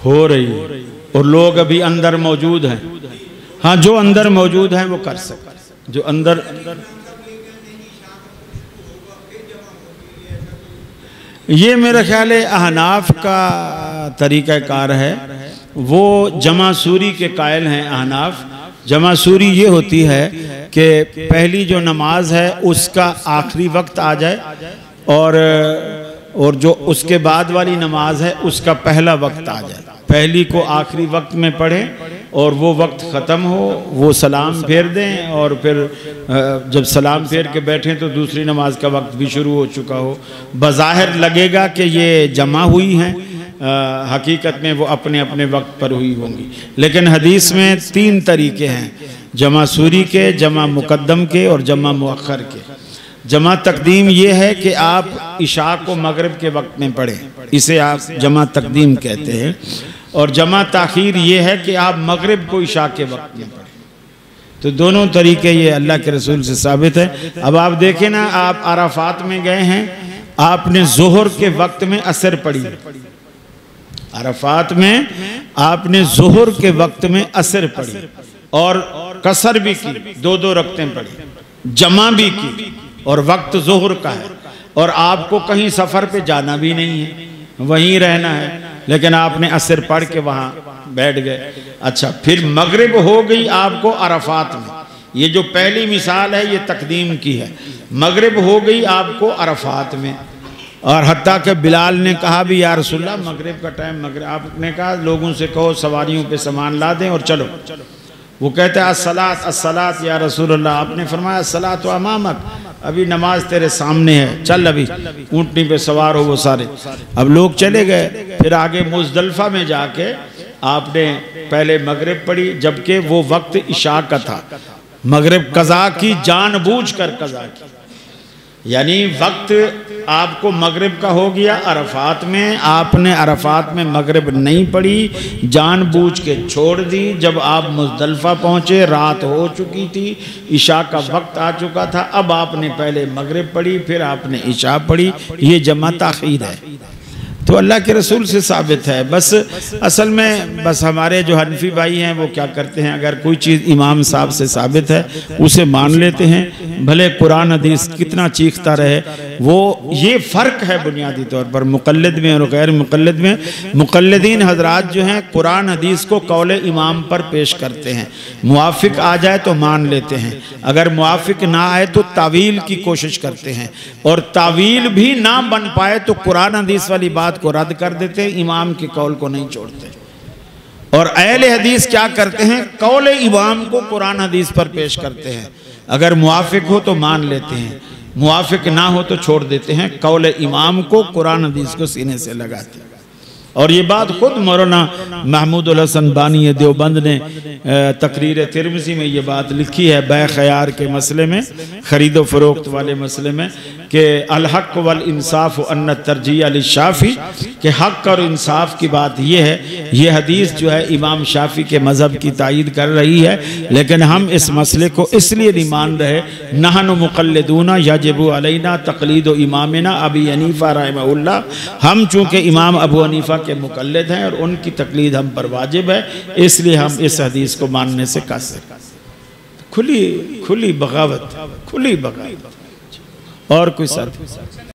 हो रही है और लोग अभी अंदर मौजूद हैं। हाँ, जो अंदर मौजूद हैं वो कर सकते, जो अंदर ये मेरा ख्याल है अहनाफ का तरीक़ाकार है, वो जमा सूरी के कायल हैं अहनाफ। जमा सूरी ये होती है कि पहली जो नमाज है उसका आखिरी वक्त आ जाए और जो उसके बाद वाली नमाज है उसका पहला वक्त आ जाए। पहली को आखिरी वक्त में पढ़ें और वो वक्त ख़त्म हो, वो सलाम फेर दें और फिर जब सलाम फेर के बैठें तो दूसरी नमाज का वक्त भी शुरू हो चुका हो। बज़ाहिर लगेगा कि ये जमा हुई हैं, हकीकत में वो अपने अपने वक्त पर हुई होंगी। लेकिन हदीस में 3 तरीके हैं, जमा सूरी के, जमा मुकद्दम के और जमा मुअख्खर के। जमा तकदीम ये है कि आप इशा को मगरिब के वक्त में पढ़ें, इसे आप जमा तकदीम कहते हैं। और जमा ताखीर ये है कि आप मगरिब को इशा के वक्त में पढ़ें। तो दोनों तरीके ये अल्लाह के रसूल से साबित है। अब आप देखें ना, आप अराफात में गए हैं, आपने जोहर के वक्त में असर पढ़ी, अराफात में आपने जोहर के वक्त में असर पढ़ी और कसर भी की, 2-2 रकतें पढ़ी, जमा भी की और वक्त जोहर का है और आपको कहीं सफ़र पे जाना भी नहीं है, वहीं रहना है, लेकिन आपने असर पढ़ के वहाँ बैठ गए। अच्छा, फिर मगरिब हो गई आपको अराफात में। ये जो पहली मिसाल है ये तकदीम की है। मगरिब हो गई आपको अराफात में और हत्ता के बिलाल ने कहा भी या रसूलल्लाह मगरिब का टाइम, मगरिब। आपने कहा लोगों से कहो सवारियों पे सामान ला दें और चलो। वो कहते हैं अस्सलात अस्सलात या रसूलल्लाह। आपने फरमाया अस्सलात व अमामक, अभी नमाज तेरे सामने है, चल अभी ऊँटनी पे सवार हो वो सारे। अब लोग चले गए। फिर आगे मुज़दलिफ़ा में जाके आपने पहले मगरिब पढ़ी, जबकि वो वक्त इशा का था। मगरिब कज़ा की, जानबूझ कर कज़ा की, यानी वक्त आपको मगरिब का हो गया अरफात में, आपने अरफात में मगरिब नहीं पढ़ी, जानबूझ के छोड़ दी। जब आप मुज़दलिफ़ा पहुँचे रात हो चुकी थी, इशा का वक्त आ चुका था। अब आपने पहले मगरिब पढ़ी, फिर आपने इशा पढ़ी। ये जमा ताख़ीर है। तो अल्लाह के रसूल से साबित है। बस असल में बस हमारे जो हनफी भाई हैं वो क्या करते हैं, अगर कोई चीज़ इमाम साहब से साबित है उसे मान लेते हैं, भले कुरान हदीस कितना चीखता रहे। वो ये फ़र्क है बुनियादी तौर पर मुक़ल्लिद में और गैर मुक़ल्लिद में। मुक़ल्लिदीन हजरात जो हैं कुरान हदीस को कौले इमाम पर पेश करते हैं, मुआफ़िक आ जाए तो मान लेते हैं, अगर मुआफ़िक ना आए तो तावील की कोशिश करते हैं, और तावील भी ना बन पाए तो कुरान हदीस वाली बात को रद्द कर देते हैं, इमाम के कौल को नहीं छोड़ते। और अहले हदीस क्या करते हैं, कौले इमाम को कुरान हदीस पर पेश करते हैं, अगर मुआफ़िक हो तो मान लेते हैं, मुआफ़िक ना हो तो छोड़ देते हैं, कौले इमाम को कुरान हदीस को सीने से लगाते हैं। और ये बात खुद मौलाना महमूदुल हसन बानी देवबंद ने तकरीर तिरमिज़ी में ये बात लिखी है, बै ख़यार के मसले में, ख़रीदो फ़रोख्त वाले मसले में, कि अल हक़ वल इंसाफ़ अन्न तरजीह अली शाफ़ी, कि हक़ और इंसाफ की बात ये है। ये हदीस जो है इमाम शाफ़ी के मज़हब की तायीद कर रही है, लेकिन हम इस मसले को इसलिए नहीं मान रहे, नहनु मुक़ल्लिदूना यजिबु अलैना तक़लीदु इमामिना अबी हनीफ़ा रहमहुल्लाह। हम चूँकि इमाम अबू हनीफ़ा के मुक़ल्लिद हैं और उनकी तक़लीद हम पर वाजिब है, इसलिए हम इस हदीस को मानने से कासिर। खुली बगावत, खुली बगावत और कोई सर